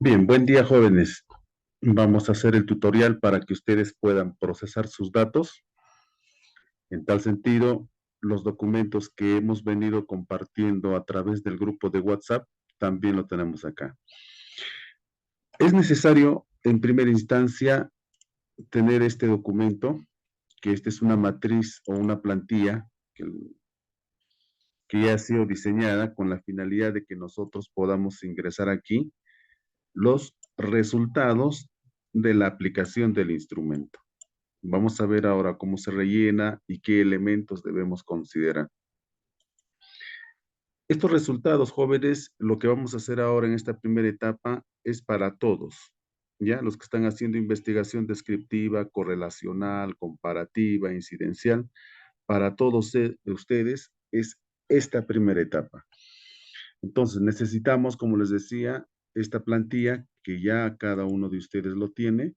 Bien, buen día, jóvenes. Vamos a hacer el tutorial para que ustedes puedan procesar sus datos. En tal sentido, los documentos que hemos venido compartiendo a través del grupo de WhatsApp también lo tenemos acá. Es necesario, en primera instancia, tener este documento, que esta es una matriz o una plantilla que ya ha sido diseñada con la finalidad de que nosotros podamos ingresar aquí los resultados de la aplicación del instrumento. Vamos a ver ahora cómo se rellena y qué elementos debemos considerar. Estos resultados, jóvenes, lo que vamos a hacer ahora en esta primera etapa es para todos, ¿ya? Los que están haciendo investigación descriptiva, correlacional, comparativa, incidencial, para todos ustedes es esta primera etapa. Entonces, necesitamos, como les decía, esta plantilla que ya cada uno de ustedes lo tiene.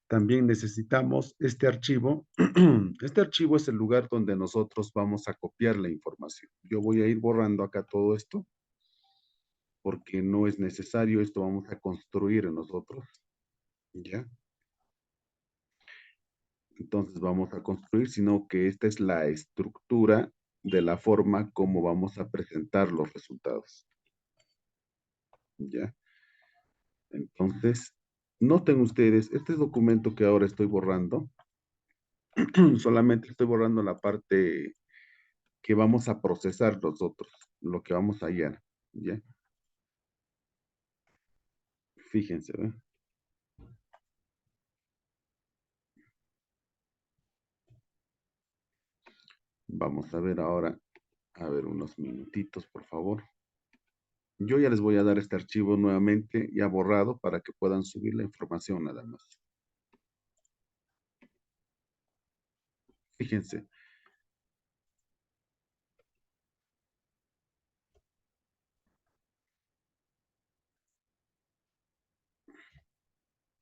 También necesitamos este archivo. Este archivo es el lugar donde nosotros vamos a copiar la información. Yo voy a ir borrando acá todo esto porque no es necesario. Esto vamos a construir nosotros, ¿ya? Entonces vamos a construir, sino que esta es la estructura de la forma como vamos a presentar los resultados, ¿ya? Entonces, noten ustedes, este documento que ahora estoy borrando, solamente estoy borrando la parte que vamos a procesar nosotros, lo que vamos a hallar, ¿ya? Fíjense, ¿ve? Vamos a ver ahora, a ver unos minutitos, por favor. Yo ya les voy a dar este archivo nuevamente, ya borrado, para que puedan subir la información nada más. Fíjense.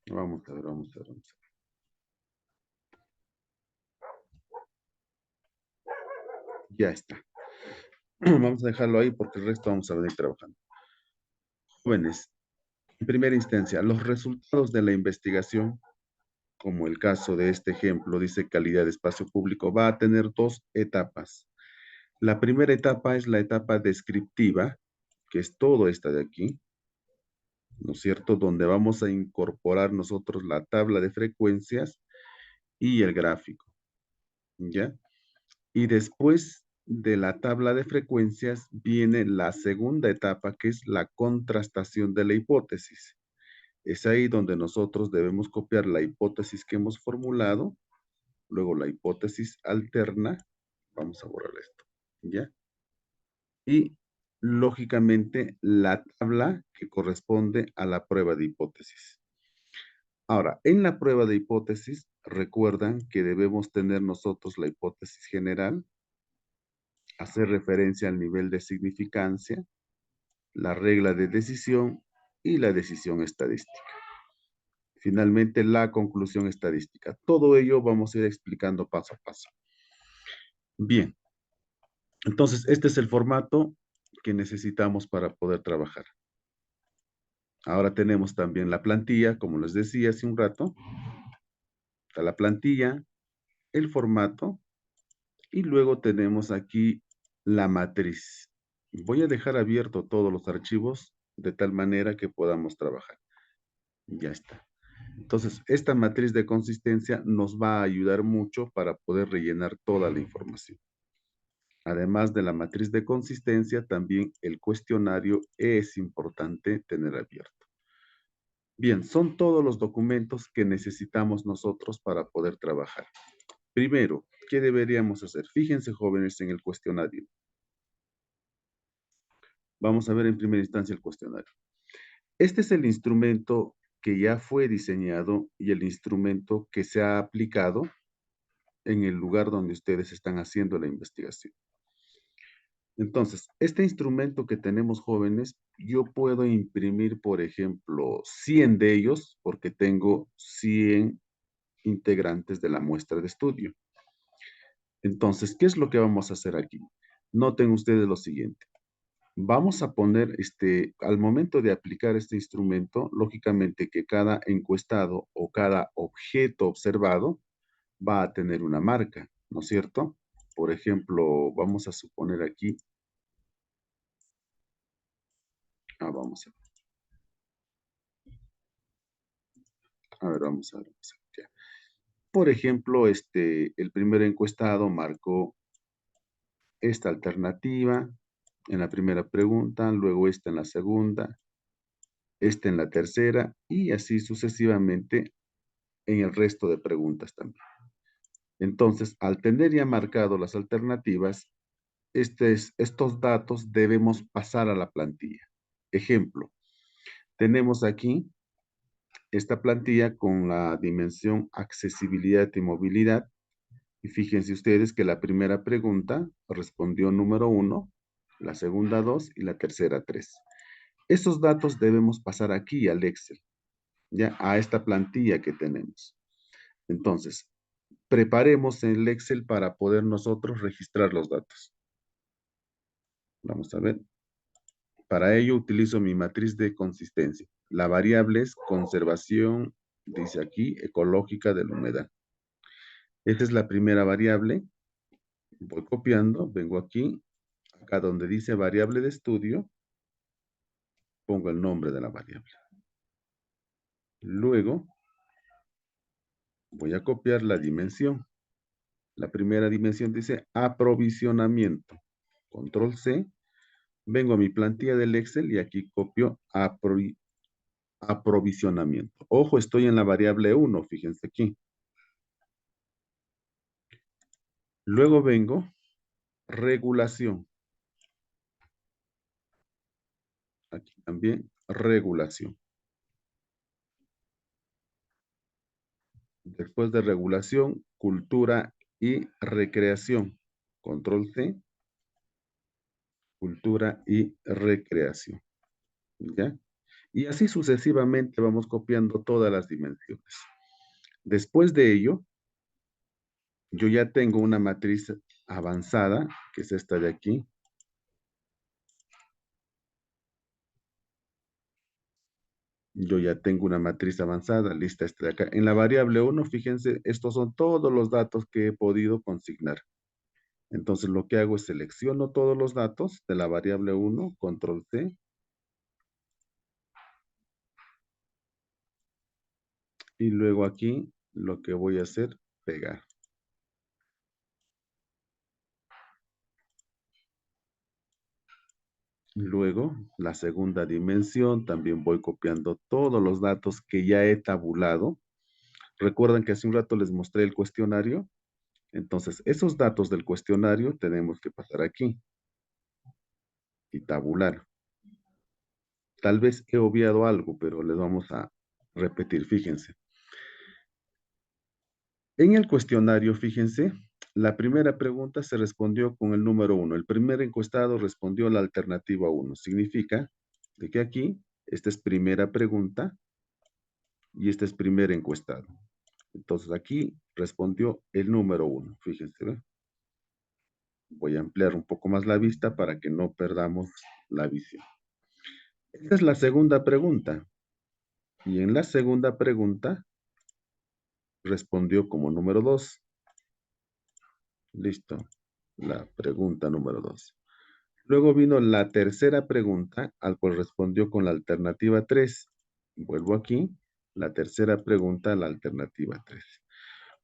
Vamos a ver, vamos a ver, vamos a ver. Ya está. Vamos a dejarlo ahí porque el resto vamos a venir trabajando. Jóvenes, en primera instancia, los resultados de la investigación, como el caso de este ejemplo, dice calidad de espacio público, va a tener dos etapas. La primera etapa es la etapa descriptiva, que es todo esta de aquí, ¿no es cierto? Donde vamos a incorporar nosotros la tabla de frecuencias y el gráfico, ¿ya? Y después de la tabla de frecuencias viene la segunda etapa, que es la contrastación de la hipótesis. Es ahí donde nosotros debemos copiar la hipótesis que hemos formulado, luego la hipótesis alterna, vamos a borrar esto, ¿ya? Y lógicamente la tabla que corresponde a la prueba de hipótesis. Ahora, en la prueba de hipótesis, recuerdan que debemos tener nosotros la hipótesis general, hacer referencia al nivel de significancia, la regla de decisión y la decisión estadística. Finalmente, la conclusión estadística. Todo ello vamos a ir explicando paso a paso. Bien, entonces este es el formato que necesitamos para poder trabajar. Ahora tenemos también la plantilla, como les decía hace un rato. Está la plantilla, el formato, y luego tenemos aquí la matriz. Voy a dejar abierto todos los archivos de tal manera que podamos trabajar. Ya está. Entonces, esta matriz de consistencia nos va a ayudar mucho para poder rellenar toda la información. Además de la matriz de consistencia, también el cuestionario es importante tener abierto. Bien, son todos los documentos que necesitamos nosotros para poder trabajar. Primero, ¿qué deberíamos hacer? Fíjense, jóvenes, en el cuestionario. Vamos a ver en primera instancia el cuestionario. Este es el instrumento que ya fue diseñado y el instrumento que se ha aplicado en el lugar donde ustedes están haciendo la investigación. Entonces, este instrumento que tenemos, jóvenes, yo puedo imprimir, por ejemplo, 100 de ellos porque tengo 100 integrantes de la muestra de estudio. Entonces, ¿qué es lo que vamos a hacer aquí? Noten ustedes lo siguiente. Vamos a poner, al momento de aplicar este instrumento, lógicamente que cada encuestado o cada objeto observado va a tener una marca, ¿no es cierto? Por ejemplo, vamos a suponer aquí, vamos a ver, vamos a ver. Ya. Por ejemplo, el primer encuestado marcó esta alternativa en la primera pregunta, luego esta en la segunda, esta en la tercera y así sucesivamente en el resto de preguntas también. Entonces, al tener ya marcado las alternativas, estos datos debemos pasar a la plantilla. Ejemplo, tenemos aquí esta plantilla con la dimensión accesibilidad y movilidad. Y fíjense ustedes que la primera pregunta respondió número 1, la segunda 2 y la tercera 3. Esos datos debemos pasar aquí al Excel, ya a esta plantilla que tenemos. Entonces, preparemos el Excel para poder nosotros registrar los datos. Vamos a ver. Para ello utilizo mi matriz de consistencia. La variable es conservación, dice aquí, ecológica de la humedad. Esta es la primera variable. Voy copiando, vengo aquí, acá donde dice variable de estudio, pongo el nombre de la variable. Luego, voy a copiar la dimensión. La primera dimensión dice aprovisionamiento. Control C. Vengo a mi plantilla del Excel y aquí copio aprovisionamiento. Ojo, estoy en la variable 1, fíjense aquí. Luego vengo, regulación. Aquí también, regulación. Después de regulación, cultura y recreación. Control C, cultura y recreación. ¿Ya? Y así sucesivamente vamos copiando todas las dimensiones. Después de ello, yo ya tengo una matriz avanzada, que es esta de aquí. Yo ya tengo una matriz avanzada, lista esta de acá. En la variable 1, fíjense, estos son todos los datos que he podido consignar. Entonces, lo que hago es selecciono todos los datos de la variable 1, control C, y luego aquí lo que voy a hacer, pegar. Luego, la segunda dimensión, también voy copiando todos los datos que ya he tabulado. Recuerdan que hace un rato les mostré el cuestionario. Entonces, esos datos del cuestionario tenemos que pasar aquí y tabular. Tal vez he obviado algo, pero les vamos a repetir, fíjense. En el cuestionario, fíjense, la primera pregunta se respondió con el número 1. El primer encuestado respondió la alternativa 1. Significa de que aquí, esta es primera pregunta y este es primer encuestado. Entonces aquí respondió el número 1. Fíjense, ¿ve? Voy a ampliar un poco más la vista para que no perdamos la visión. Esta es la segunda pregunta. Y en la segunda pregunta respondió como número 2. Listo. La pregunta número 2. Luego vino la tercera pregunta, al cual respondió con la alternativa 3. Vuelvo aquí. La tercera pregunta, la alternativa 3.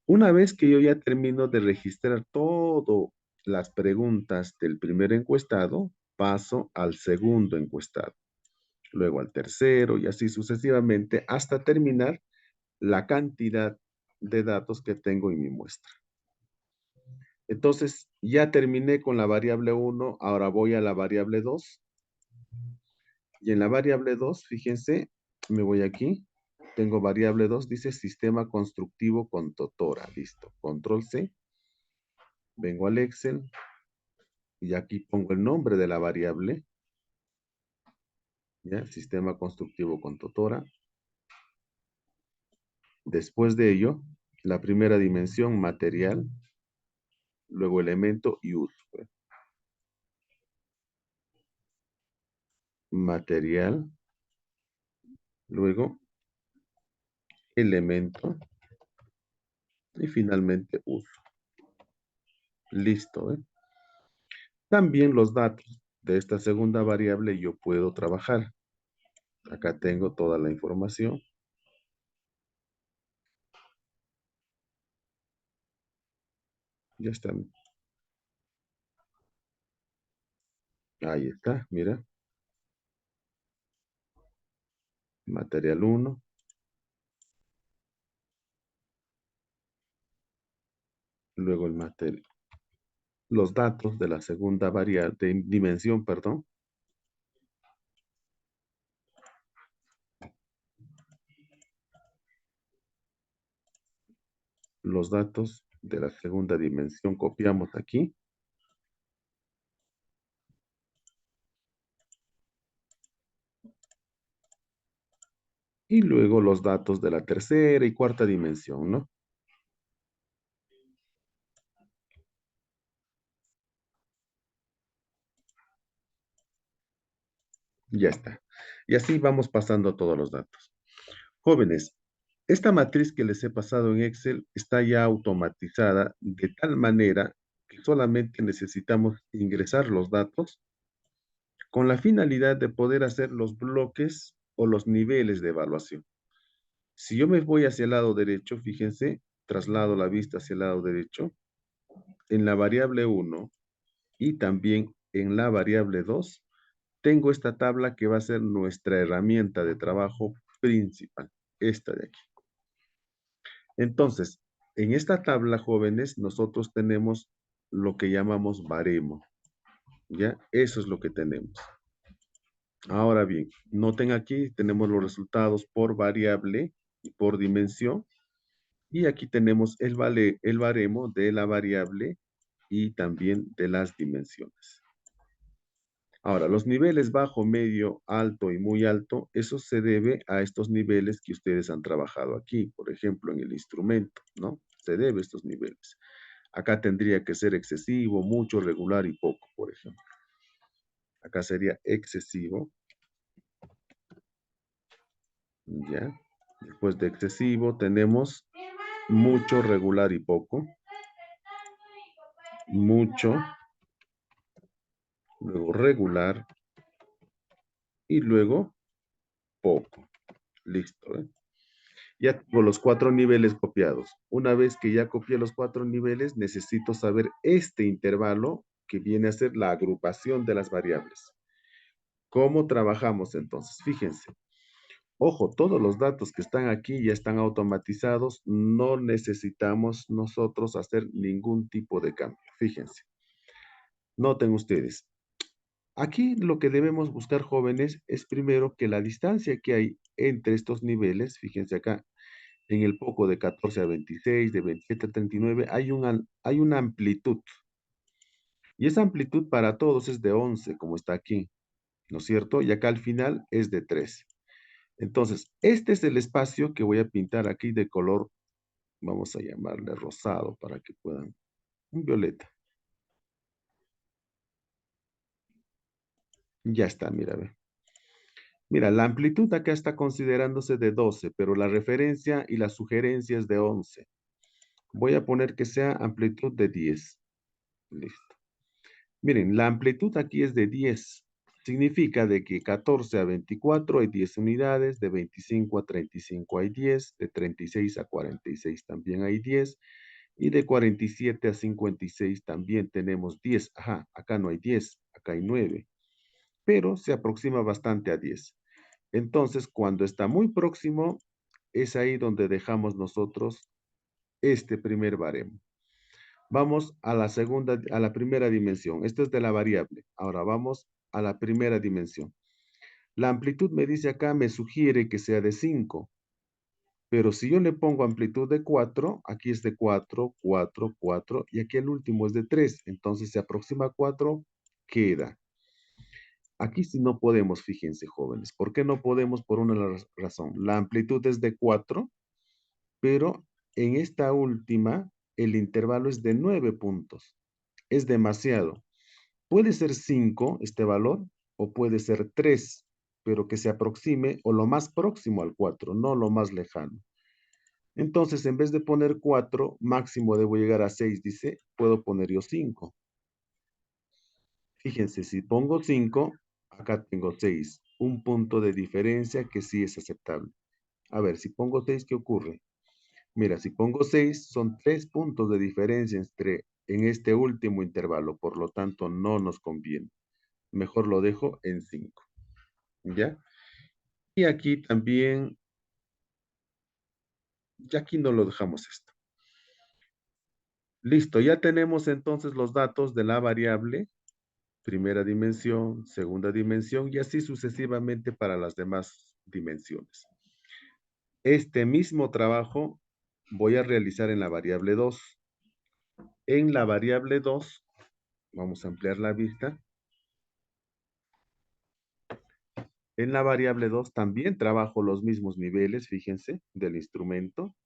Una vez que yo ya termino de registrar todas las preguntas del primer encuestado, paso al segundo encuestado. Luego al tercero y así sucesivamente hasta terminar la cantidad de datos que tengo en mi muestra. Entonces, ya terminé con la variable 1, ahora voy a la variable 2. Y en la variable 2, fíjense, me voy aquí, tengo variable 2, dice sistema constructivo con Totora, listo. Control C, vengo al Excel y aquí pongo el nombre de la variable, ¿ya? Sistema constructivo con Totora. Después de ello, la primera dimensión, material, luego elemento y uso. material, luego elemento y finalmente uso. Listo, ¿eh? También los datos de esta segunda variable yo puedo trabajar. Acá tengo toda la información. Ya está. Ahí está, mira. Material 1. Luego el material. Los datos de la segunda variable, de dimensión, perdón. Los datos de la segunda dimensión copiamos aquí. Y luego los datos de la tercera y cuarta dimensión, ¿no? Ya está. Y así vamos pasando todos los datos. Jóvenes, esta matriz que les he pasado en Excel está ya automatizada de tal manera que solamente necesitamos ingresar los datos con la finalidad de poder hacer los bloques o los niveles de evaluación. Si yo me voy hacia el lado derecho, fíjense, traslado la vista hacia el lado derecho, en la variable 1 y también en la variable 2, tengo esta tabla que va a ser nuestra herramienta de trabajo principal, esta de aquí. Entonces, en esta tabla, jóvenes, nosotros tenemos lo que llamamos baremo, ¿ya? Eso es lo que tenemos. Ahora bien, noten aquí, tenemos los resultados por variable y por dimensión, y aquí tenemos el baremo de la variable y también de las dimensiones. Ahora, los niveles bajo, medio, alto y muy alto, eso se debe a estos niveles que ustedes han trabajado aquí, por ejemplo, en el instrumento, ¿no? Se debe a estos niveles. Acá tendría que ser excesivo, mucho, regular y poco, por ejemplo. Acá sería excesivo, ¿ya? Después de excesivo tenemos mucho, regular y poco. Mucho, luego regular y luego poco. Listo, ¿eh? Ya tengo los 4 niveles copiados. Una vez que ya copié los 4 niveles, necesito saber este intervalo que viene a ser la agrupación de las variables. ¿Cómo trabajamos entonces? Fíjense. Ojo, todos los datos que están aquí ya están automatizados. No necesitamos nosotros hacer ningún tipo de cambio. Fíjense. Noten ustedes. Aquí lo que debemos buscar, jóvenes, es primero que la distancia que hay entre estos niveles, fíjense acá, en el poco de 14 a 26, de 27 a 39, hay una amplitud. Y esa amplitud para todos es de 11, como está aquí, ¿no es cierto? Y acá al final es de 3. Entonces, este es el espacio que voy a pintar aquí de color, vamos a llamarle rosado para que puedan, un violeta. Ya está, mira, ve. Mira, la amplitud acá está considerándose de 12, pero la referencia y la sugerencia es de 11. Voy a poner que sea amplitud de 10. Listo. Miren, la amplitud aquí es de 10. Significa de que 14 a 24 hay 10 unidades, de 25 a 35 hay 10, de 36 a 46 también hay 10, y de 47 a 56 también tenemos 10. Ajá, acá no hay 10, acá hay 9, pero se aproxima bastante a 10. Entonces, cuando está muy próximo, es ahí donde dejamos nosotros este primer baremo. Vamos a la segunda, a la primera dimensión. Esto es de la variable. Ahora vamos a la primera dimensión. La amplitud me dice acá, me sugiere que sea de 5. Pero si yo le pongo amplitud de 4, aquí es de 4, 4, 4, y aquí el último es de 3. Entonces se aproxima a 4, queda. Aquí sí no podemos, fíjense, jóvenes. ¿Por qué no podemos? Por una razón. La amplitud es de 4, pero en esta última, el intervalo es de 9 puntos. Es demasiado. Puede ser 5 este valor o puede ser 3. pero que se aproxime o lo más próximo al 4, no lo más lejano. Entonces, en vez de poner 4, máximo debo llegar a 6, dice, puedo poner yo 5. Fíjense, si pongo 5, acá tengo 6. Un punto de diferencia que sí es aceptable. A ver, si pongo 6, ¿qué ocurre? Mira, si pongo 6, son 3 puntos de diferencia en este último intervalo, por lo tanto, no nos conviene. Mejor lo dejo en 5, ¿ya? Y aquí también, ya aquí no lo dejamos esto. Listo, ya tenemos entonces los datos de la variable, primera dimensión, segunda dimensión, y así sucesivamente para las demás dimensiones. Este mismo trabajo voy a realizar en la variable 2. En la variable 2, vamos a ampliar la vista. En la variable 2 también trabajo los mismos niveles, fíjense, del instrumento.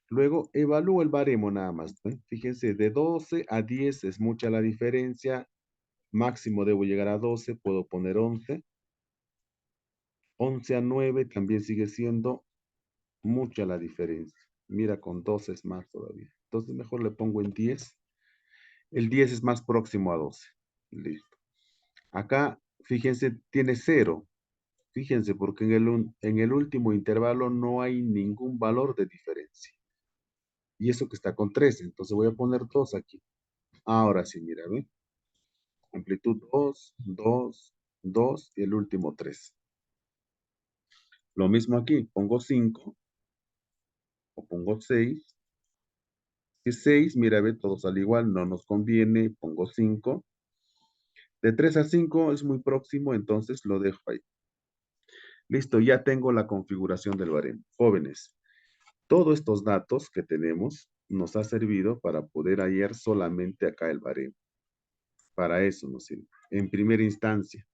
Luego evalúo el baremo nada más, ¿eh? Fíjense, de 12 a 10 es mucha la diferencia. Máximo debo llegar a 12, puedo poner 11. 11 a 9 también sigue siendo mucha la diferencia. Mira, con 12 es más todavía. Entonces mejor le pongo en 10. El 10 es más próximo a 12. Listo. Acá, fíjense, tiene 0. Fíjense, porque en el último intervalo no hay ningún valor de diferencia. Y eso que está con 13. Entonces voy a poner 2 aquí. Ahora sí, mira, ¿ve? Amplitud 2, 2, 2 y el último 3. Lo mismo aquí, pongo 5 o pongo 6. Es 6, mira, ve, todos al igual, no nos conviene, pongo 5. De 3 a 5 es muy próximo, entonces lo dejo ahí. Listo, ya tengo la configuración del baremo. Jóvenes, todos estos datos que tenemos nos ha servido para poder hallar solamente acá el baremo. Para eso nos sirve. En primera instancia,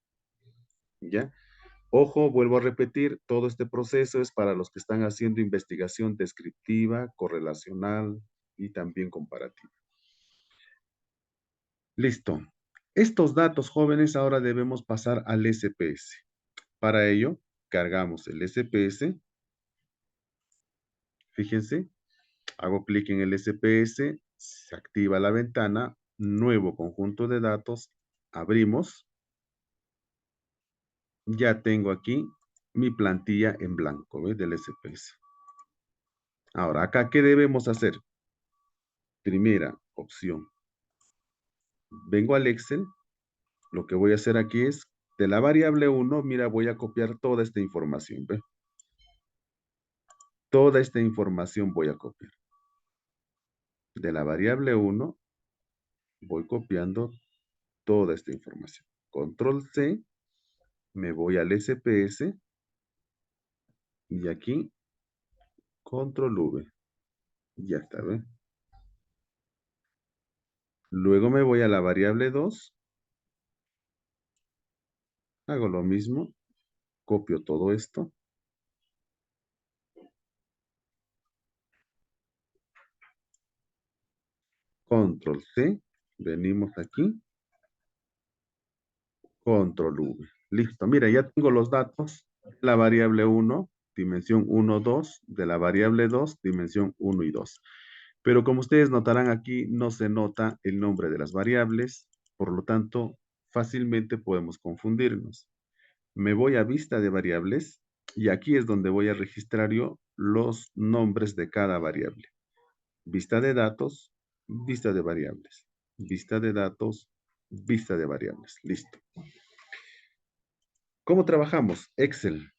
¿ya? Ojo, vuelvo a repetir, todo este proceso es para los que están haciendo investigación descriptiva, correlacional y también comparativa. Listo. Estos datos, jóvenes, ahora debemos pasar al SPS. Para ello, cargamos el SPS. Fíjense, hago clic en el SPS, se activa la ventana, nuevo conjunto de datos, abrimos. Ya tengo aquí mi plantilla en blanco, ¿ves? Del SPS. Ahora, acá, ¿qué debemos hacer? Primera opción. Vengo al Excel. Lo que voy a hacer aquí es, de la variable 1, mira, voy a copiar toda esta información, ¿ve? Toda esta información voy a copiar. De la variable 1, voy copiando toda esta información. Control C, me voy al SPS y aquí Control V. Ya está, ¿ve? Luego me voy a la variable 2, hago lo mismo, copio todo esto. Control C, venimos aquí, Control V. Listo, mira, ya tengo los datos. La variable 1, dimensión 1, 2, de la variable 2, dimensión 1 y 2. Pero como ustedes notarán aquí, no se nota el nombre de las variables, por lo tanto, fácilmente podemos confundirnos. Me voy a vista de variables y aquí es donde voy a registrar yo los nombres de cada variable. Vista de datos, vista de variables. Vista de datos, vista de variables. Listo. ¿Cómo trabajamos? Excel.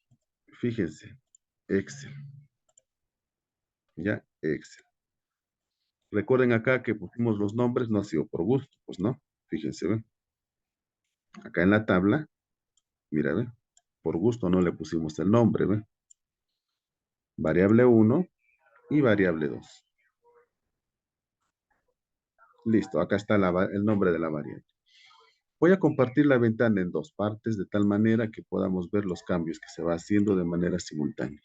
Fíjense. Excel. ¿Ya? Excel. Recuerden acá que pusimos los nombres, no ha sido por gusto, pues no. Fíjense, ¿ven? Acá en la tabla, mira, ¿ven? Por gusto no le pusimos el nombre, ¿ven? Variable 1 y variable 2. Listo, acá está el nombre de la variable. Voy a compartir la ventana en dos partes de tal manera que podamos ver los cambios que se va haciendo de manera simultánea.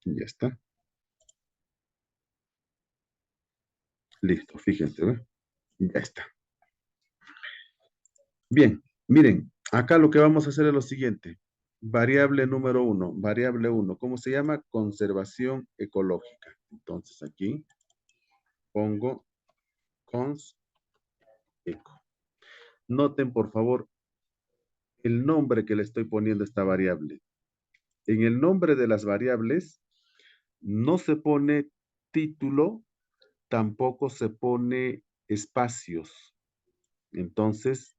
Y ya está. Listo, fíjense, ¿ven? Ya está. Bien, miren, Acá lo que vamos a hacer es lo siguiente. Variable número 1, variable 1. ¿Cómo se llama? Conservación ecológica. Entonces aquí pongo cons eco. Noten, por favor, el nombre que le estoy poniendo a esta variable. En el nombre de las variables no se pone título, tampoco se pone espacios. Entonces,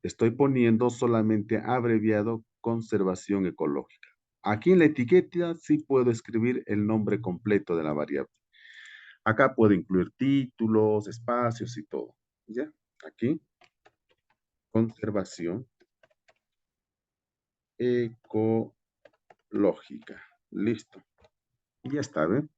estoy poniendo solamente abreviado conservación ecológica. Aquí en la etiqueta sí puedo escribir el nombre completo de la variable. Acá puedo incluir títulos, espacios y todo. ¿Ya? Aquí, conservación ecológica. Listo. Y ya está, ¿ven?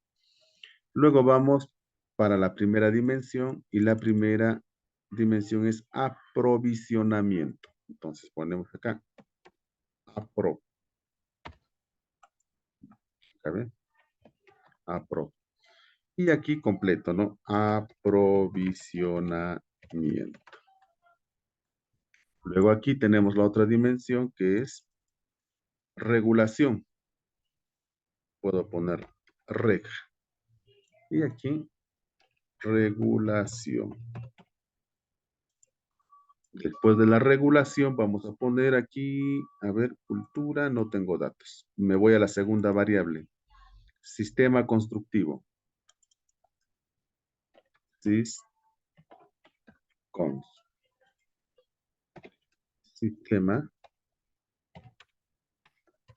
Luego vamos para la primera dimensión y la primera dimensión es aprovisionamiento. Entonces ponemos acá apro. ¿Ya ven? Apro. Y aquí completo, ¿no? Aprovisionamiento. Luego aquí tenemos la otra dimensión que es regulación. Puedo poner reg. Y aquí regulación. Después de la regulación vamos a poner aquí, a ver, cultura, no tengo datos. Me voy a la segunda variable. Sistema constructivo. Sys cons. Sistema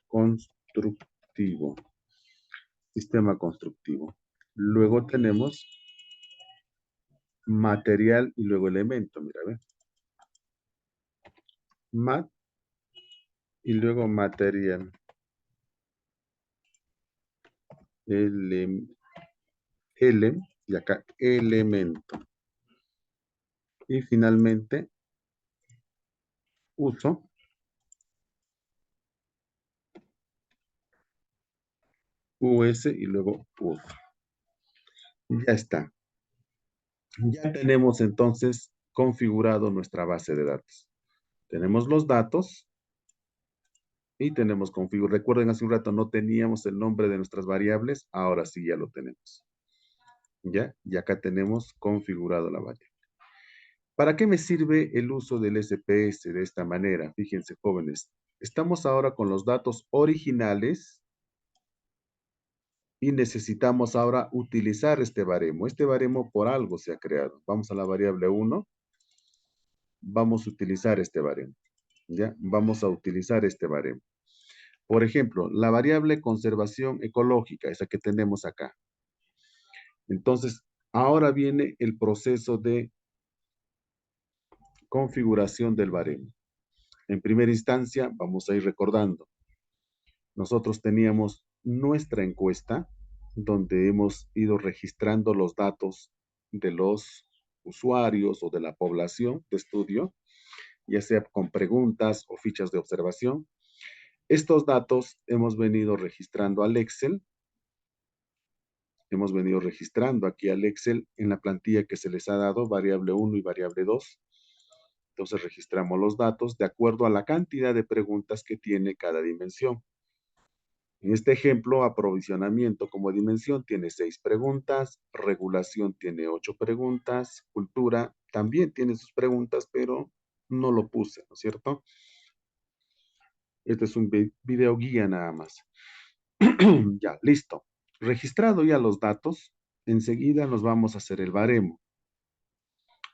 constructivo. Sistema constructivo. Luego tenemos material y luego elemento. Mira, ve. Mat y luego material. Elem y acá elemento. Y finalmente uso. US y luego uso. Ya está. Ya tenemos entonces configurado nuestra base de datos. Tenemos los datos y tenemos configurado. Recuerden, hace un rato no teníamos el nombre de nuestras variables, ahora sí ya lo tenemos. ¿Ya? Y acá tenemos configurado la variable. ¿Para qué me sirve el uso del SPS de esta manera? Fíjense, jóvenes. Estamos ahora con los datos originales y necesitamos ahora utilizar este baremo. Este baremo por algo se ha creado. Vamos a la variable 1. Vamos a utilizar este baremo. ¿Ya? Vamos a utilizar este baremo. Por ejemplo, la variable conservación ecológica, esa que tenemos acá. Entonces, ahora viene el proceso de configuración del baremo. En primera instancia, vamos a ir recordando. Nosotros teníamos nuestra encuesta, donde hemos ido registrando los datos de los usuarios o de la población de estudio, ya sea con preguntas o fichas de observación. Estos datos hemos venido registrando al Excel. Hemos venido registrando aquí al Excel en la plantilla que se les ha dado, variable 1 y variable 2. Entonces registramos los datos de acuerdo a la cantidad de preguntas que tiene cada dimensión. En este ejemplo, aprovisionamiento como dimensión tiene 6 preguntas, regulación tiene 8 preguntas, cultura también tiene sus preguntas, pero no lo puse, ¿no es cierto? Este es un video guía nada más. Ya, listo. Registrado ya los datos, enseguida nos vamos a hacer el baremo.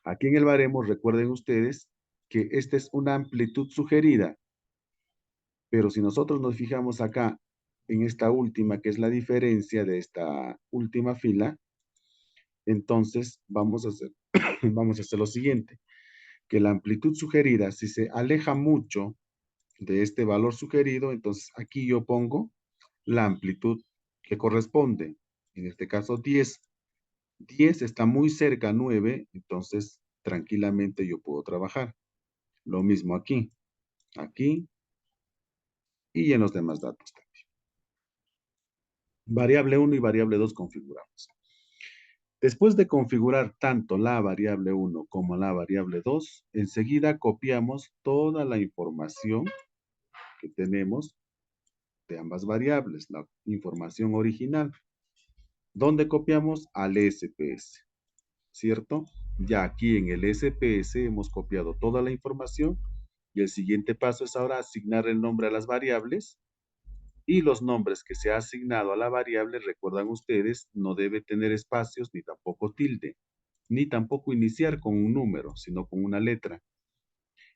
Aquí en el baremo, recuerden ustedes que esta es una amplitud sugerida, pero si nosotros nos fijamos acá en esta última, que es la diferencia de esta última fila, entonces vamos a hacer, vamos a hacer lo siguiente, que la amplitud sugerida, si se aleja mucho de este valor sugerido, entonces aquí yo pongo la amplitud que corresponde, en este caso 10. 10 está muy cerca a 9, entonces tranquilamente yo puedo trabajar. Lo mismo aquí, aquí y en los demás datos también. Variable 1 y variable 2 configuramos. Después de configurar tanto la variable 1 como la variable 2, enseguida copiamos toda la información que tenemos de ambas variables, la información original. ¿Dónde copiamos? Al SPS, ¿cierto? Ya aquí en el SPS hemos copiado toda la información y el siguiente paso es ahora asignar el nombre a las variables y los nombres que se ha asignado a la variable, recuerdan ustedes, no debe tener espacios ni tampoco tilde, ni tampoco iniciar con un número, sino con una letra.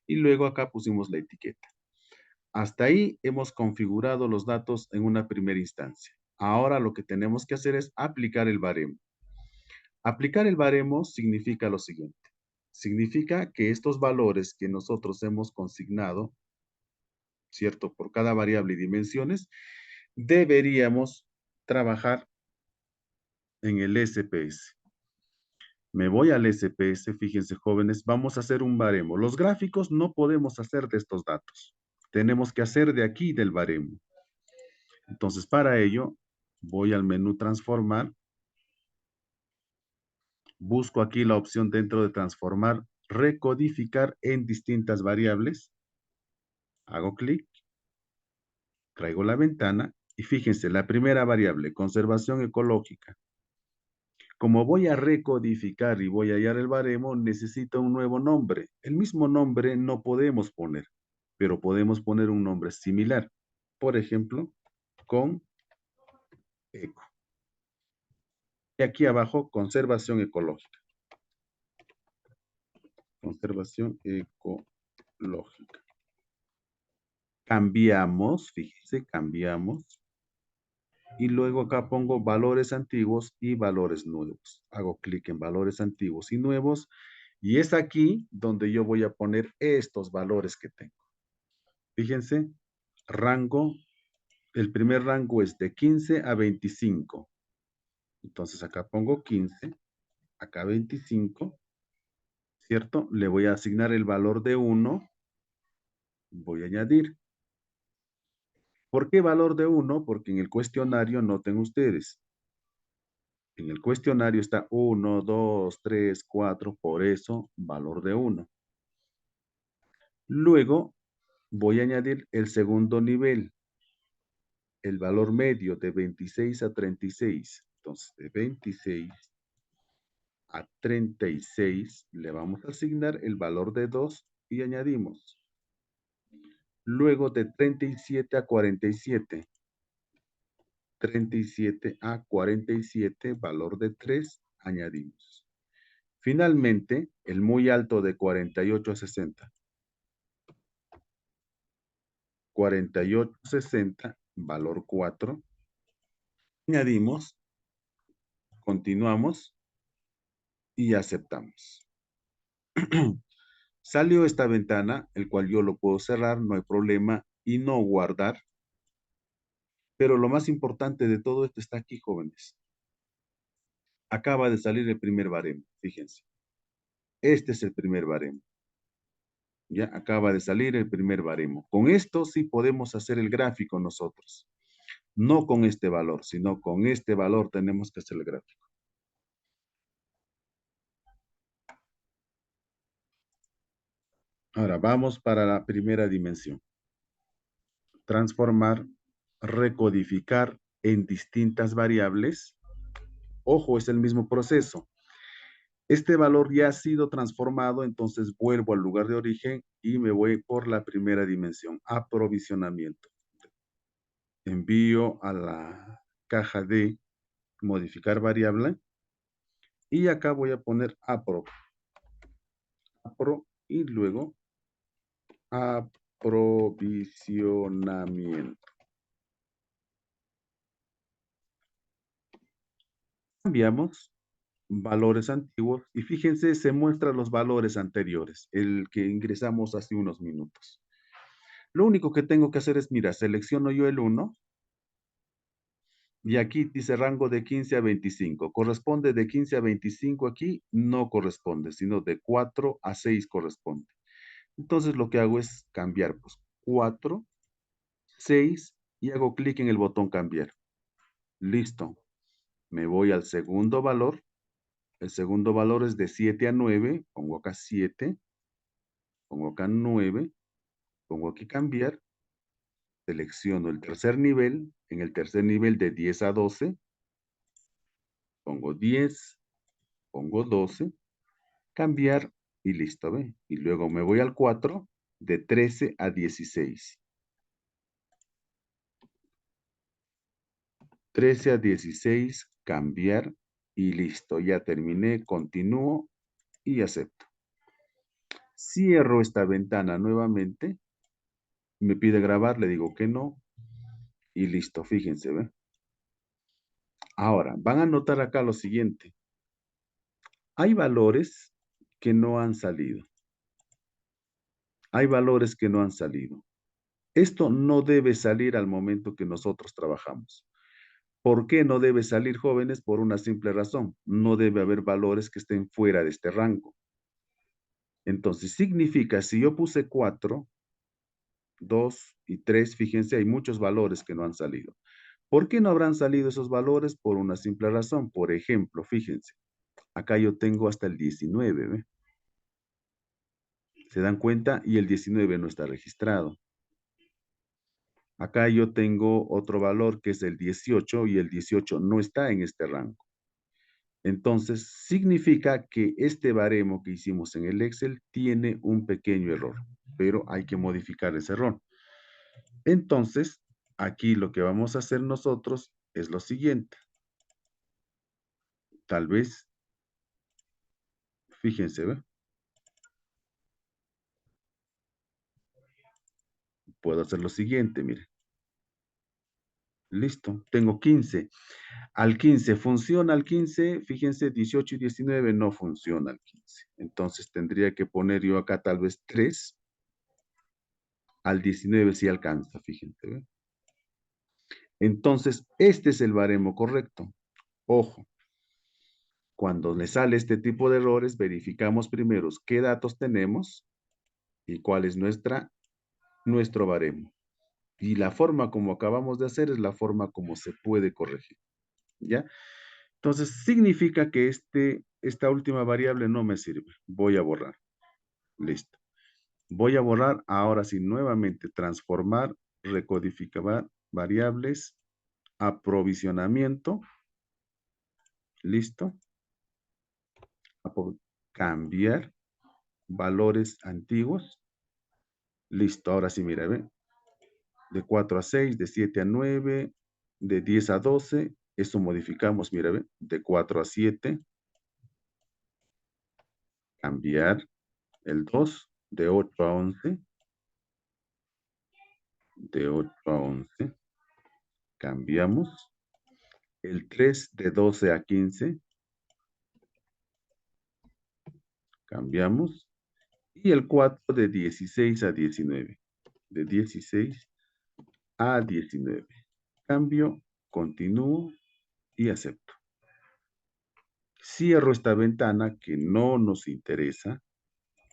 Y luego acá pusimos la etiqueta. Hasta ahí hemos configurado los datos en una primera instancia. Ahora lo que tenemos que hacer es aplicar el baremo. Aplicar el baremo significa lo siguiente. Significa que estos valores que nosotros hemos consignado, ¿cierto? Por cada variable y dimensiones, deberíamos trabajar en el SPS. Me voy al SPS, fíjense jóvenes, vamos a hacer un baremo. Los gráficos no podemos hacer de estos datos. Tenemos que hacer de aquí del baremo. Entonces, para ello, voy al menú transformar, busco aquí la opción dentro de transformar, recodificar en distintas variables, hago clic, traigo la ventana y fíjense, la primera variable, conservación ecológica. Como voy a recodificar y voy a hallar el baremo, necesito un nuevo nombre. El mismo nombre no podemos poner, pero podemos poner un nombre similar. Por ejemplo, con eco. Y aquí abajo, conservación ecológica. Conservación ecológica. Cambiamos, fíjense, cambiamos. Y luego acá pongo valores antiguos y valores nuevos. Hago clic en valores antiguos y nuevos. Y es aquí donde yo voy a poner estos valores que tengo. Fíjense, rango, el primer rango es de 15 a 25. Entonces acá pongo 15, acá 25, ¿cierto? Le voy a asignar el valor de 1, voy a añadir. ¿Por qué valor de 1? Porque en el cuestionario noten ustedes. En el cuestionario está 1, 2, 3, 4, por eso valor de 1. Luego voy a añadir el segundo nivel, el valor medio de 26 a 36. Entonces, de 26 a 36 le vamos a asignar el valor de 2 y añadimos. Luego de 37 a 47. 37 a 47, valor de 3, añadimos. Finalmente, el muy alto de 48 a 60. 48 a 60, valor 4. Añadimos, continuamos y aceptamos. Salió esta ventana, el cual yo lo puedo cerrar, no hay problema, y no guardar. Pero lo más importante de todo esto está aquí, jóvenes. Acaba de salir el primer baremo, fíjense. Este es el primer baremo. Ya acaba de salir el primer baremo. Con esto sí podemos hacer el gráfico nosotros. No con este valor, sino con este valor tenemos que hacer el gráfico. Ahora vamos para la primera dimensión. Transformar, recodificar en distintas variables. Ojo, es el mismo proceso. Este valor ya ha sido transformado, entonces vuelvo al lugar de origen y me voy por la primera dimensión, aprovisionamiento. Envío a la caja de modificar variable y acá voy a poner apro y luego aprovisionamiento. Cambiamos valores antiguos y fíjense, se muestran los valores anteriores, el que ingresamos hace unos minutos. Lo único que tengo que hacer es, mira, selecciono yo el 1 y aquí dice rango de 15 a 25. ¿Corresponde de 15 a 25 aquí? No corresponde, sino de 4 a 6 corresponde. Entonces lo que hago es cambiar, pues 4, 6 y hago clic en el botón cambiar. Listo. Me voy al segundo valor El segundo valor es de 7 a 9. Pongo acá 7. Pongo acá 9. Pongo aquí cambiar. Selecciono el tercer nivel. En el tercer nivel de 10 a 12. Pongo 10. Pongo 12. Cambiar y listo, ¿ve? Y luego me voy al 4. De 13 a 16. 13 a 16, cambiar y listo. Ya terminé, continúo y acepto. Cierro esta ventana nuevamente. Me pide grabar, le digo que no. Y listo, fíjense, ¿ve? Ahora, van a notar acá lo siguiente. Hay valores que no han salido. Hay valores que no han salido. Esto no debe salir al momento que nosotros trabajamos. ¿Por qué no debe salir, jóvenes? Por una simple razón. No debe haber valores que estén fuera de este rango. Entonces, significa, si yo puse 4, 2 y 3, fíjense, hay muchos valores que no han salido. ¿Por qué no habrán salido esos valores? Por una simple razón. Por ejemplo, fíjense, acá yo tengo hasta el 19, ¿ve? ¿Se dan cuenta? Y el 19 no está registrado. Acá yo tengo otro valor que es el 18 y el 18 no está en este rango. Entonces, significa que este baremo que hicimos en el Excel tiene un pequeño error, pero hay que modificar ese error. Entonces, aquí lo que vamos a hacer nosotros es lo siguiente. Tal vez, fíjense, ¿ve? Puedo hacer lo siguiente, mire. Listo, tengo 15. Al 15, ¿funciona al 15? Fíjense, 18 y 19 no funciona al 15. Entonces tendría que poner yo acá tal vez 3. Al 19 sí alcanza, fíjense, ¿ve? Entonces, este es el baremo correcto. Ojo, cuando le sale este tipo de errores, verificamos primero qué datos tenemos y cuál es nuestro baremo. Y la forma como acabamos de hacer es la forma como se puede corregir, ¿ya? Entonces, significa que esta última variable no me sirve. Voy a borrar. Listo. Voy a borrar ahora sí nuevamente. Transformar, recodificar variables, aprovisionamiento. Listo. Cambiar valores antiguos. Listo. Ahora sí, mira, ¿ve? De 4 a 6, de 7 a 9, de 10 a 12. Eso modificamos, mira, ¿ve? De 4 a 7. Cambiar el 2, de 8 a 11. De 8 a 11. Cambiamos. El 3, de 12 a 15. Cambiamos. Y el 4, de 16 a 19. De 16 a 19. Cambio, continúo y acepto. Cierro esta ventana que no nos interesa.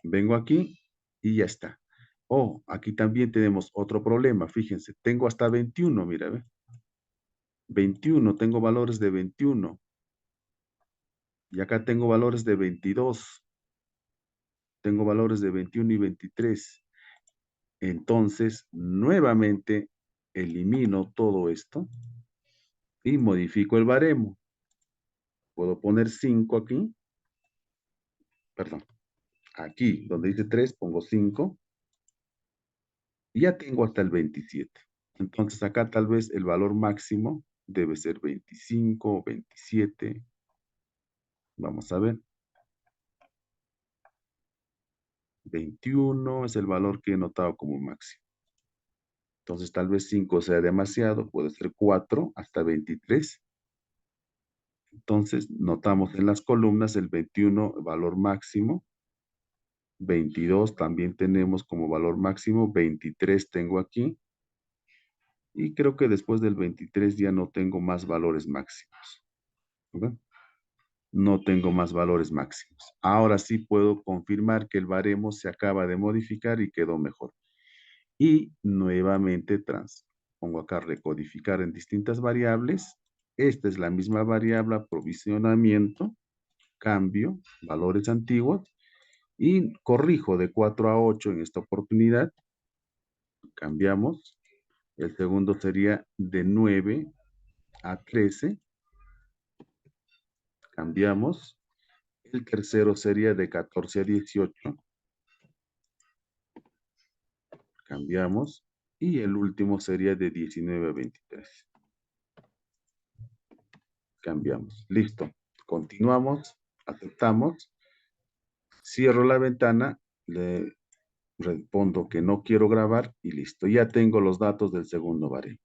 Vengo aquí y ya está. Oh, aquí también tenemos otro problema. Fíjense, tengo hasta 21, mira, ¿ve? 21, tengo valores de 21. Y acá tengo valores de 22. Tengo valores de 21 y 23. Entonces, nuevamente, elimino todo esto y modifico el baremo. Puedo poner 5 aquí. Perdón. Aquí, donde dice 3, pongo 5. Y ya tengo hasta el 27. Entonces acá tal vez el valor máximo debe ser 25 o 27. Vamos a ver. 21 es el valor que he notado como máximo. Entonces tal vez 5 sea demasiado, puede ser 4 hasta 23. Entonces notamos en las columnas el 21 valor máximo. 22 también tenemos como valor máximo. 23 tengo aquí. Y creo que después del 23 ya no tengo más valores máximos. ¿Ok? No tengo más valores máximos. Ahora sí puedo confirmar que el baremo se acaba de modificar y quedó mejor. Y nuevamente pongo acá recodificar en distintas variables. Esta es la misma variable aprovisionamiento. cambio, valores antiguos, y corrijo de 4 a 8 en esta oportunidad. Cambiamos. El segundo sería de 9 a 13. Cambiamos. El tercero sería de 14 a 18. Cambiamos. Y el último sería de 19 a 23. Cambiamos. Listo. Continuamos. Aceptamos. Cierro la ventana. Le respondo que no quiero grabar y listo. Ya tengo los datos del segundo baremo.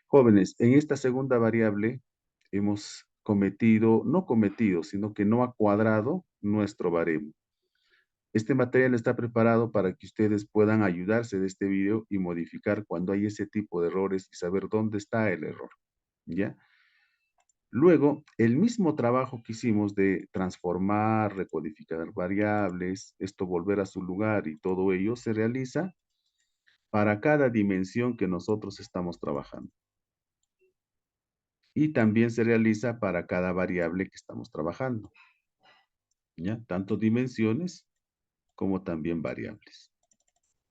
Jóvenes, en esta segunda variable hemos no cometido, sino que no ha cuadrado nuestro baremo. Este material está preparado para que ustedes puedan ayudarse de este video y modificar cuando hay ese tipo de errores y saber dónde está el error, ¿ya? Luego, el mismo trabajo que hicimos de transformar, recodificar variables, esto volver a su lugar y todo ello se realiza para cada dimensión que nosotros estamos trabajando. Y también se realiza para cada variable que estamos trabajando, ¿ya? Tanto dimensiones como también variables,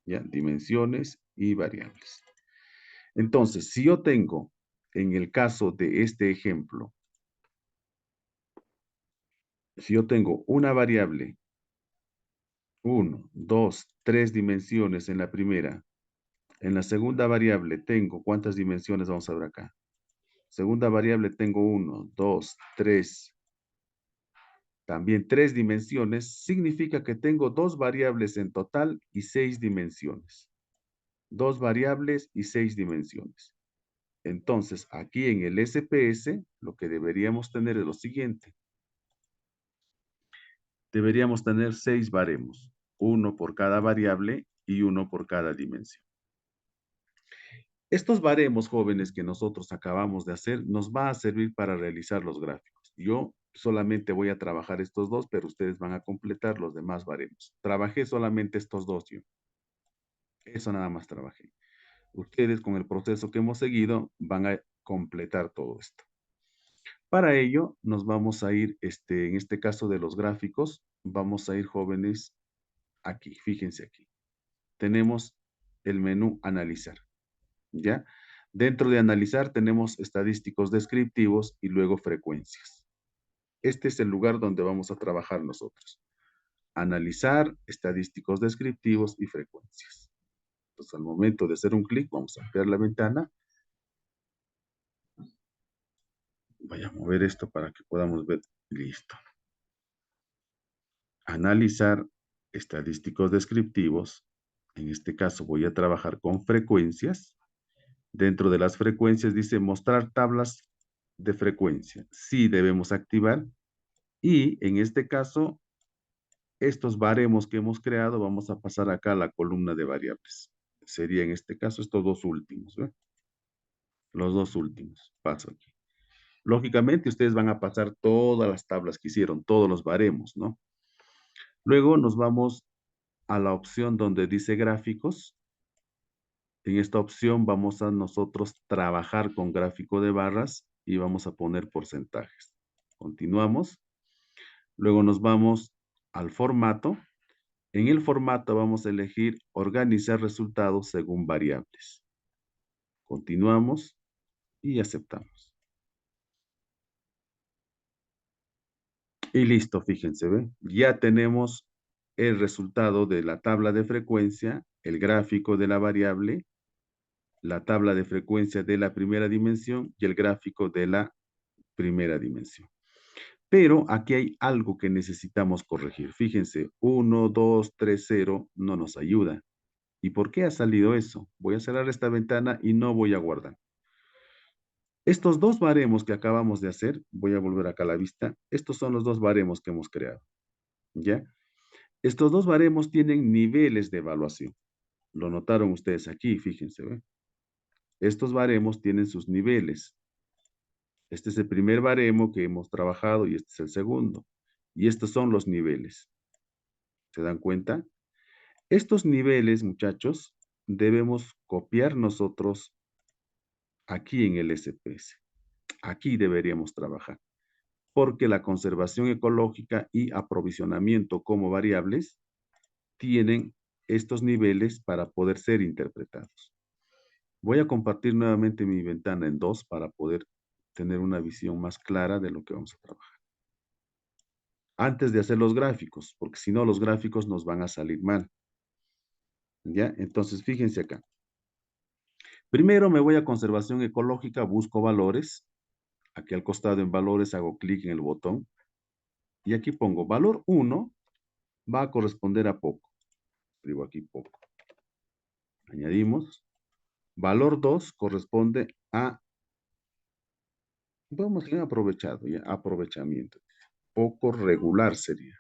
¿ya? Dimensiones y variables. Entonces, si yo tengo, en el caso de este ejemplo, si yo tengo una variable, 1, 2, 3 dimensiones en la primera, en la segunda variable tengo, ¿cuántas dimensiones vamos a ver acá? Segunda variable tengo 1, 2, 3, también 3 dimensiones, significa que tengo 2 variables en total y 6 dimensiones. 2 variables y 6 dimensiones. Entonces, aquí en el SPS, lo que deberíamos tener es lo siguiente. Deberíamos tener 6 baremos, uno por cada variable y uno por cada dimensión. Estos baremos, jóvenes, que nosotros acabamos de hacer, nos va a servir para realizar los gráficos. Yo solamente voy a trabajar estos dos, pero ustedes van a completar los demás baremos. Trabajé solamente estos dos yo. Eso nada más trabajé. Ustedes con el proceso que hemos seguido van a completar todo esto. Para ello nos vamos a ir, en este caso de los gráficos, vamos a ir, jóvenes, aquí, fíjense aquí. Tenemos el menú analizar, ¿ya? Dentro de analizar tenemos estadísticos descriptivos y luego frecuencias. Este es el lugar donde vamos a trabajar nosotros. Analizar, estadísticos descriptivos y frecuencias. Entonces, al momento de hacer un clic, vamos a ampliar la ventana. Voy a mover esto para que podamos ver. Listo. Analizar, estadísticos descriptivos. En este caso voy a trabajar con frecuencias. Dentro de las frecuencias dice mostrar tablas de frecuencia. Sí debemos activar. Y en este caso, estos baremos que hemos creado, vamos a pasar acá a la columna de variables. Sería en este caso estos dos últimos, ¿ve? Los dos últimos. Paso aquí. Lógicamente, ustedes van a pasar todas las tablas que hicieron, todos los baremos, ¿no? Luego nos vamos a la opción donde dice gráficos. En esta opción vamos a nosotros trabajar con gráfico de barras y vamos a poner porcentajes. Continuamos. Luego nos vamos al formato. En el formato vamos a elegir organizar resultados según variables. Continuamos y aceptamos. Y listo, fíjense, ¿ven? Ya tenemos el resultado de la tabla de frecuencia, el gráfico de la variable, la tabla de frecuencia de la primera dimensión y el gráfico de la primera dimensión. Pero aquí hay algo que necesitamos corregir. Fíjense, 1, 2, 3, 0 no nos ayuda. ¿Y por qué ha salido eso? Voy a cerrar esta ventana y no voy a guardar. Estos dos baremos que acabamos de hacer, voy a volver acá a la vista, estos son los dos baremos que hemos creado, ¿ya? Estos dos baremos tienen niveles de evaluación. Lo notaron ustedes aquí, fíjense, ¿ve? Estos baremos tienen sus niveles. Este es el primer baremo que hemos trabajado y este es el segundo. Y estos son los niveles. ¿Se dan cuenta? Estos niveles, muchachos, debemos copiar nosotros aquí en el SPS. Aquí deberíamos trabajar. porque la conservación ecológica y aprovisionamiento como variables tienen estos niveles para poder ser interpretados. Voy a compartir nuevamente mi ventana en 2 para poder tener una visión más clara de lo que vamos a trabajar. Antes de hacer los gráficos, porque si no los gráficos nos van a salir mal. ¿Ya? Entonces, fíjense acá. Primero me voy a conservación ecológica, busco valores. Aquí al costado en valores hago clic en el botón. Y aquí pongo valor 1 va a corresponder a poco. Escribo aquí poco. Añadimos. Valor 2 corresponde a, vamos a aprovechado, ya, aprovechamiento. Poco regular sería.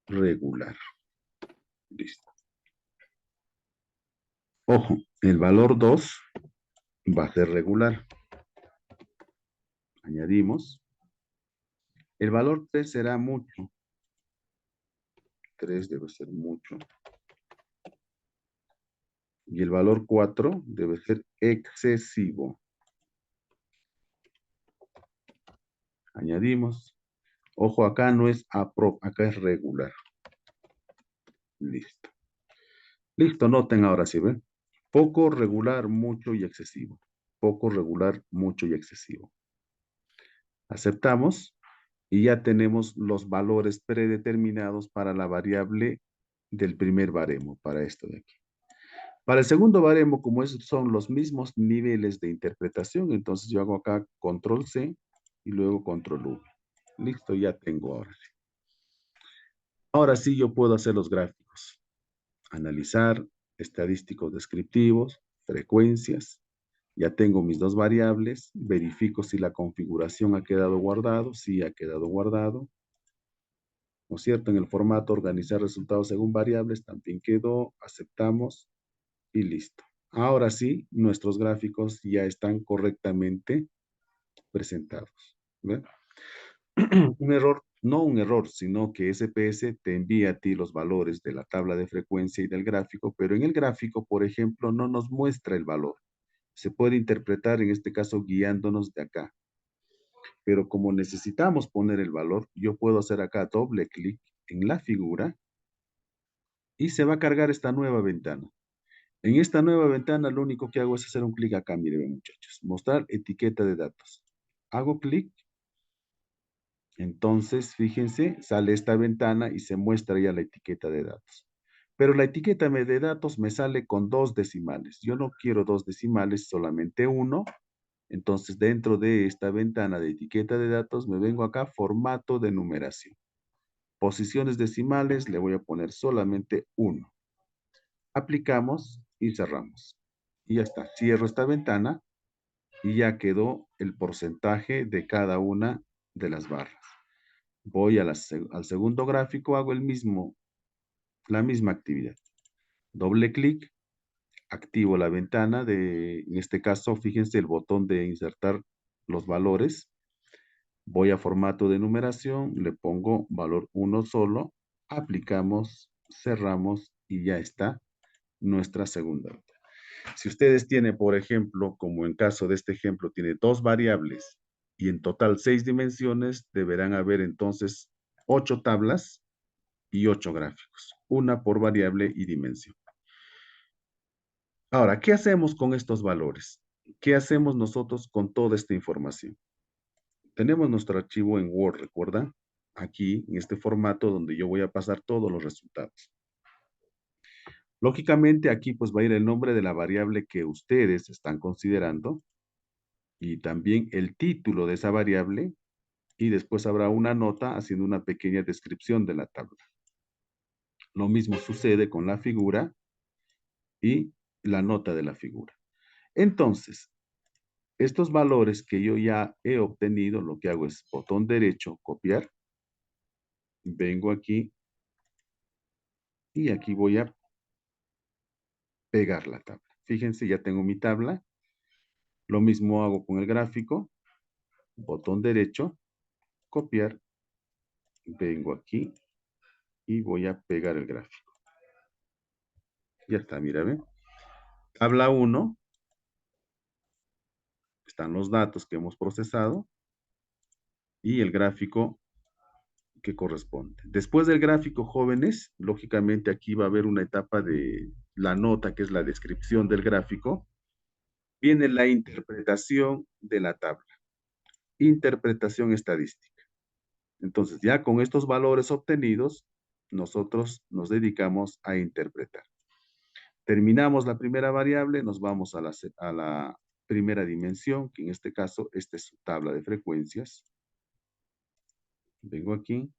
Regular. Listo. Ojo, el valor 2 va a ser regular. Añadimos. El valor 3 será mucho. 3 debe ser mucho. Y el valor 4 debe ser excesivo. Añadimos. Ojo, acá no es acá es regular. Listo. Listo, noten ahora sí, ¿ven? Poco, regular, mucho y excesivo. Poco, regular, mucho y excesivo. Aceptamos y ya tenemos los valores predeterminados para la variable del primer baremo, para esto de aquí. Para el segundo baremo, como esos son los mismos niveles de interpretación, entonces yo hago acá control C y luego control V. Listo, ya tengo ahora sí. Ahora sí yo puedo hacer los gráficos. Analizar, estadísticos descriptivos, frecuencias. Ya tengo mis dos variables, verifico si la configuración ha quedado guardado, sí ha quedado guardado. ¿No es cierto? En el formato organizar resultados según variables también quedó, aceptamos y listo. Ahora sí, nuestros gráficos ya están correctamente presentados. ¿Ven? Un error, no un error, sino que SPS te envía a ti los valores de la tabla de frecuencia y del gráfico, pero en el gráfico, por ejemplo, no nos muestra el valor. Se puede interpretar, en este caso, guiándonos de acá. Pero como necesitamos poner el valor, yo puedo hacer acá doble clic en la figura y se va a cargar esta nueva ventana. En esta nueva ventana lo único que hago es hacer un clic acá, miren muchachos, mostrar etiqueta de datos. Hago clic, entonces fíjense, sale esta ventana y se muestra ya la etiqueta de datos. Pero la etiqueta de datos me sale con 2 decimales. Yo no quiero 2 decimales, solamente uno. Entonces dentro de esta ventana de etiqueta de datos me vengo acá, formato de numeración. Posiciones decimales, le voy a poner solamente 1. Aplicamos y cerramos. Y ya está. Cierro esta ventana y ya quedó el porcentaje de cada una de las barras. Voy al segundo gráfico, hago la misma actividad. Doble clic, activo la ventana en este caso, fíjense el botón de insertar los valores. Voy a formato de numeración, le pongo valor 1 solo, aplicamos, cerramos y ya está nuestra segunda ruta. Si ustedes tienen, por ejemplo, como en caso de este ejemplo, tiene 2 variables y en total 6 dimensiones, deberán haber entonces 8 tablas y 8 gráficos, una por variable y dimensión. Ahora, ¿qué hacemos con estos valores? ¿Qué hacemos nosotros con toda esta información? Tenemos nuestro archivo en Word, ¿recuerdan? Aquí, en este formato donde yo voy a pasar todos los resultados. Lógicamente, aquí pues va a ir el nombre de la variable que ustedes están considerando y también el título de esa variable y después habrá una nota haciendo una pequeña descripción de la tabla. Lo mismo sucede con la figura y la nota de la figura. Entonces, estos valores que yo ya he obtenido, lo que hago es botón derecho, copiar. Vengo aquí y aquí voy a pegar la tabla. Fíjense, ya tengo mi tabla. Lo mismo hago con el gráfico. Botón derecho, copiar. Vengo aquí y voy a pegar el gráfico. Ya está, mira, ¿ven? Tabla 1, Están los datos que hemos procesado y el gráfico que corresponde. Después del gráfico, jóvenes, lógicamente aquí va a haber una etapa de la nota, que es la descripción del gráfico. Viene la interpretación de la tabla. Interpretación estadística. Entonces, ya con estos valores obtenidos, nosotros nos dedicamos a interpretar. Terminamos la primera variable, nos vamos a la primera dimensión, que en este caso, esta es su tabla de frecuencias. Vengo aquí,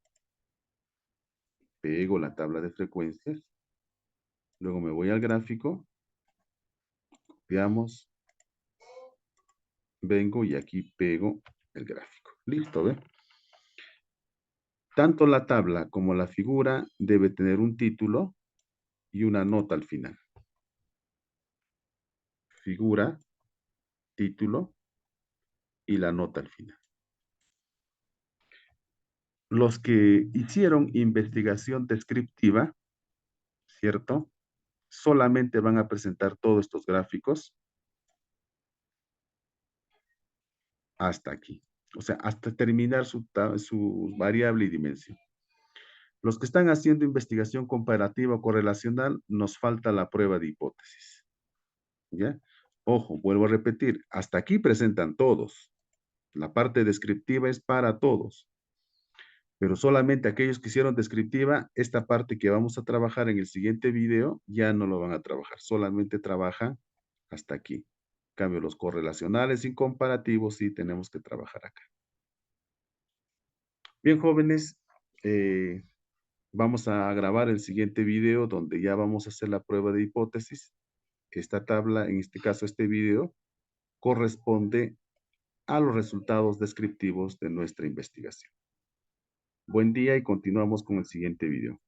pego la tabla de frecuencias, luego me voy al gráfico, copiamos, vengo y aquí pego el gráfico. Listo, ¿ve? Tanto la tabla como la figura debe tener un título y una nota al final. Figura, título y la nota al final. Los que hicieron investigación descriptiva, ¿cierto? Solamente van a presentar todos estos gráficos hasta aquí. O sea, hasta terminar su variable y dimensión. Los que están haciendo investigación comparativa o correlacional, nos falta la prueba de hipótesis. ¿Ya? Ojo, vuelvo a repetir, hasta aquí presentan todos. La parte descriptiva es para todos. Pero solamente aquellos que hicieron descriptiva, esta parte que vamos a trabajar en el siguiente video, ya no lo van a trabajar. Solamente trabajan hasta aquí. En cambio, los correlacionales y comparativos sí tenemos que trabajar acá. Bien, jóvenes, vamos a grabar el siguiente video donde ya vamos a hacer la prueba de hipótesis. Esta tabla, en este caso este video, corresponde a los resultados descriptivos de nuestra investigación. Buen día y continuamos con el siguiente video.